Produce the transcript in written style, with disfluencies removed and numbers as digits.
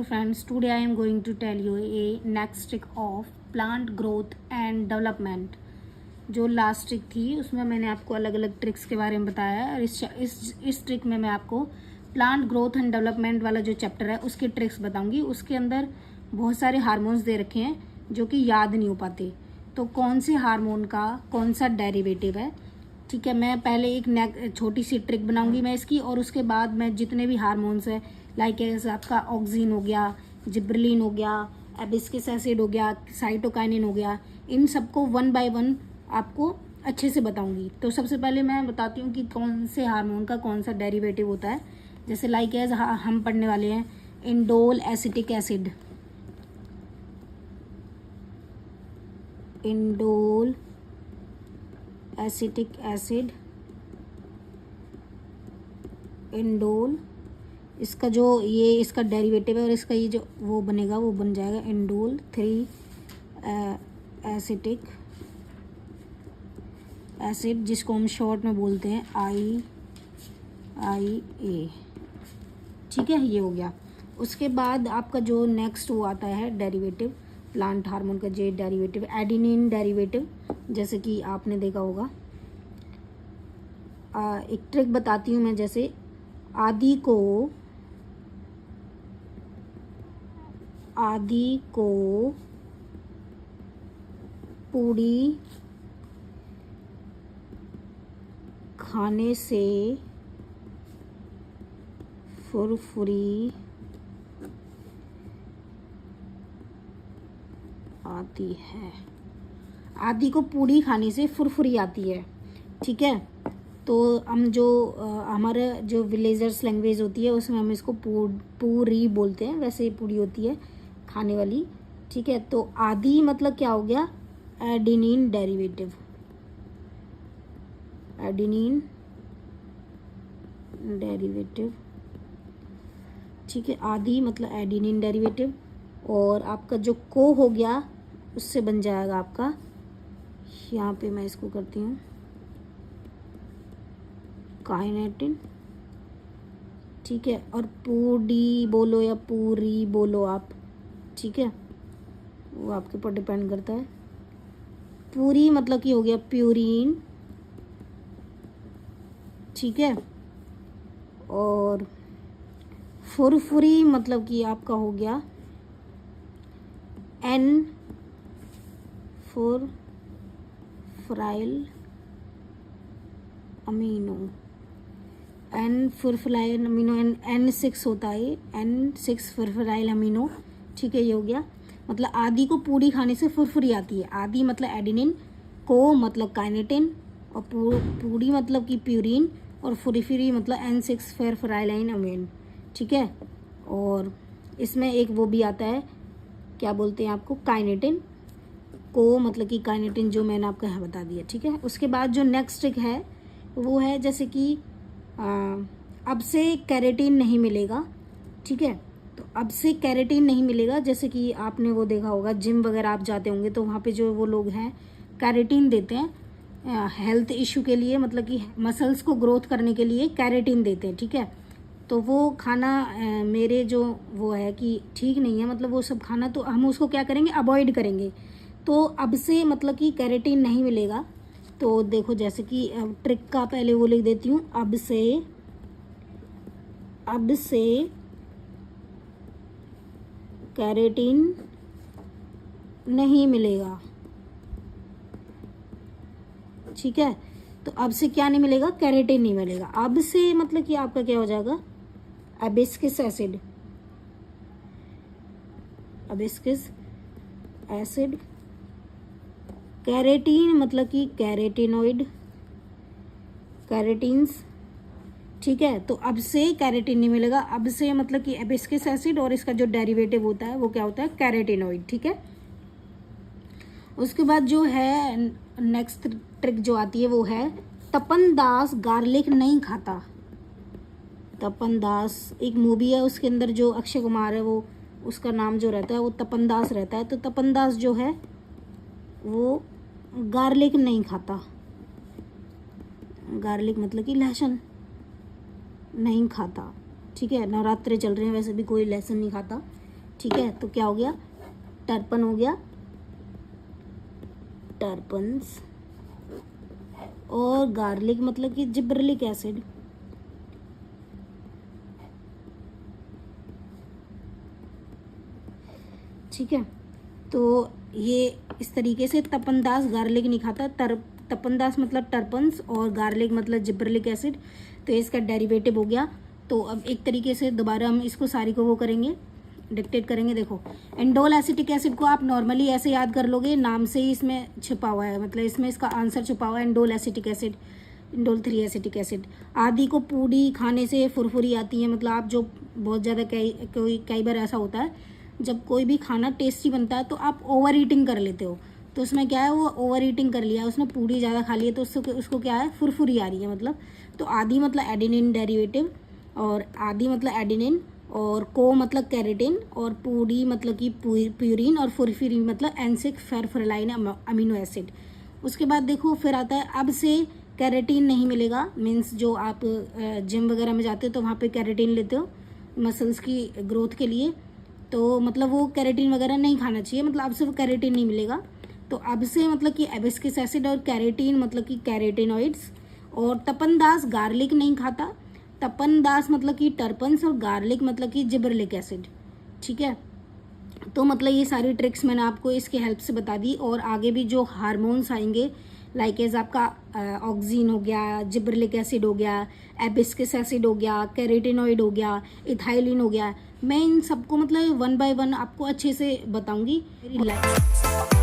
Hello friends, today I am going to tell you a next trick of plant growth and development। जो last trick थी उसमें मैंने आपको अलग अलग ट्रिक्स के बारे में बताया है और इस ट्रिक में मैं आपको प्लांट ग्रोथ एंड डेवलपमेंट वाला जो चैप्टर है उसके ट्रिक्स बताऊंगी। उसके अंदर बहुत सारे हार्मोन्स दे रखे हैं जो कि याद नहीं हो पाते, तो कौन से हार्मोन का कौन सा डेरिवेटिव है, ठीक है। मैं पहले एक छोटी सी ट्रिक बनाऊंगी मैं इसकी, और उसके बाद मैं जितने भी हार्मोन्स है लाइक आपका ऑक्सिन हो गया, जिब्रेलिन हो गया, एबिस्किस एसिड हो गया, साइटोकाइनिन हो गया, इन सबको वन बाय वन आपको अच्छे से बताऊंगी। तो सबसे पहले मैं बताती हूँ कि कौन से हार्मोन का कौन सा डेरिवेटिव होता है। जैसे लाइक हम पढ़ने वाले हैं indole acetic acid, indole acetic acid, indole, इसका जो ये इसका डेरिवेटिव है और इसका ये जो वो बनेगा वो बन जाएगा इंडोल 3 एसिटिक एसिड, जिसको हम शॉर्ट में बोलते हैं IA। ठीक है, ये हो गया। उसके बाद आपका जो नेक्स्ट वो आता है डेरिवेटिव प्लांट हार्मोन का, जो डेरिवेटिव एडिनिन डेरिवेटिव, जैसे कि आपने देखा होगा। एक ट्रिक बताती हूँ मैं। जैसे आदि को पूड़ी खाने से फुरफुरी आती है। आदि को पूड़ी खाने से फुरफुरी आती है, ठीक है। तो हम जो हमारे जो विलेजर्स लैंग्वेज होती है उसमें हम इसको पूरी बोलते हैं, वैसे ही पूड़ी होती है खाने वाली, ठीक है। तो आदि मतलब क्या हो गया, एडिनिन डेरिवेटिव, एडिनिन डेरिवेटिव, ठीक है। आदि मतलब एडिनिन डेरिवेटिव, और आपका जो को हो गया उससे बन जाएगा आपका, यहाँ पे मैं इसको करती हूँ काइनेटिन, ठीक है। और पूडी बोलो या पूरी बोलो आप, ठीक है, वो आपके ऊपर डिपेंड करता है। पूरी मतलब कि हो गया प्यूरिन, ठीक है। और फुरफुरी मतलब कि आपका हो गया N furfuryl amino, N furfuryl amino, N6 होता है, N6 फुरफुराइल अमीनो, ठीक है। ये हो गया। मतलब आदि को पूड़ी खाने से फुरफुरी आती है। आदि मतलब एडिनिन, को मतलब काइनेटिन, और पूड़ी मतलब कि प्यूरिन, और फुरफुरी मतलब N6 फुरफुराइल अमीन, ठीक है। और इसमें एक वो भी आता है, क्या बोलते हैं आपको, काइनेटिन, को मतलब कि काइनेटिन, जो मैंने आपको बता दिया, ठीक है। उसके बाद जो नेक्स्ट ट्रिक है वो है जैसे कि अब से कैरेटीन नहीं मिलेगा, ठीक है। तो अब से कैरेटीन नहीं मिलेगा, जैसे कि आपने वो देखा होगा जिम वगैरह आप जाते होंगे तो वहाँ पे जो वो लोग हैं कैरेटीन देते हैं हेल्थ इशू के लिए, मतलब कि मसल्स को ग्रोथ करने के लिए कैरेटीन देते हैं, ठीक है। तो वो खाना मेरे जो वो है कि ठीक नहीं है, मतलब वो सब खाना तो हम उसको क्या करेंगे, अवॉइड करेंगे। तो अब से मतलब कि कैरेटीन नहीं मिलेगा। तो देखो जैसे कि ट्रिक का पहले वो लिख देती हूँ, अब से कैरेटीन नहीं मिलेगा, ठीक है। तो अब से क्या नहीं मिलेगा, कैरेटीन नहीं मिलेगा। अब से मतलब कि आपका क्या हो जाएगा, एबिस्किस एसिड, एबिस्किस एसिड, कैरेटीन मतलब कि कैरेटिनोइड, कैरेटीन्स, ठीक है। तो अब से कैरेटीन नहीं मिलेगा, अब से मतलब कि एबिस्किस एसिड, और इसका जो डेरिवेटिव होता है वो क्या होता है, कैरेटिनोइड, ठीक है। उसके बाद जो है नेक्स्ट ट्रिक जो आती है वो है तपन दास गार्लिक नहीं खाता। तपन दास एक मूवी है, उसके अंदर जो अक्षय कुमार है वो उसका नाम जो रहता है वो तपन दास रहता है। तो तपन दास जो है वो गार्लिक नहीं खाता, गार्लिक मतलब कि लहसुन नहीं खाता, ठीक है। नवरात्रे चल रहे हैं, वैसे भी कोई लहसुन नहीं खाता, ठीक है, तो क्या हो गया, टर्पन हो गया, टर्पन्स। और गार्लिक मतलब कि जिब्रेलिक एसिड, ठीक है। तो ये इस तरीके से तपनदास गार्लिक नहीं खाता, तपनदास मतलब टर्पन्स और गार्लिक मतलब जिब्रेलिक एसिड, तो इसका डेरिवेटिव हो गया। तो अब एक तरीके से दोबारा हम इसको सारी को वो करेंगे, डिक्टेट करेंगे। देखो, इंडोल एसिटिक एसिड को आप नॉर्मली ऐसे याद कर लोगे, नाम से ही इसमें छिपा हुआ है, मतलब इसमें इसका आंसर छुपा हुआ है, indole acetic acid, indole 3 acetic acid. आदि को पूड़ी खाने से फुरफुरी आती है, मतलब आप जो बहुत ज़्यादा कई बार ऐसा होता है जब कोई भी खाना टेस्टी बनता है तो आप ओवर ईटिंग कर लेते हो, तो उसमें क्या है, वो ओवर ईटिंग कर लिया, उसने पूड़ी ज़्यादा खा ली है, तो उसको क्या है, फुरफुरी आ रही है मतलब। तो आदि मतलब एडेनिन डेरिवेटिव, और आदि मतलब एडेनिन, और को मतलब कैरेटिन, और पूड़ी मतलब कि प्यूरिन, और फुरफुरी मतलब एनसिक फेरफेरलाइन अमीनो एसिड। उसके बाद देखो फिर आता है, अब से कैरेटीन नहीं मिलेगा, मीन्स जो आप जिम वगैरह में जाते हो तो वहाँ पे कैरेटीन लेते हो मसल्स की ग्रोथ के लिए, तो मतलब वो कैरेटीन वगैरह नहीं खाना चाहिए, मतलब अब से वो कैरेटीन नहीं मिलेगा। तो अब से मतलब कि एबिस्किस एसिड और कैरेटीन मतलब कि कैरेटिनॉइड्स। और तपनदास गार्लिक नहीं खाता, तपनदास मतलब कि टर्पन्स, और गार्लिक मतलब कि जिब्रेलिक एसिड, ठीक है। तो मतलब ये सारी ट्रिक्स मैंने आपको इसके हेल्प से बता दी। और आगे भी जो हार्मोन्स आएंगे, लाइक एज आपका ऑक्सीन हो गया, जिब्रेलिक एसिड हो गया, एबिस्किस एसिड हो गया, कैरेटिनॉइड हो गया, इथाइलिन हो गया, मैं इन सबको मतलब 1 by 1 आपको अच्छे से बताऊंगी। मेरी लाइफ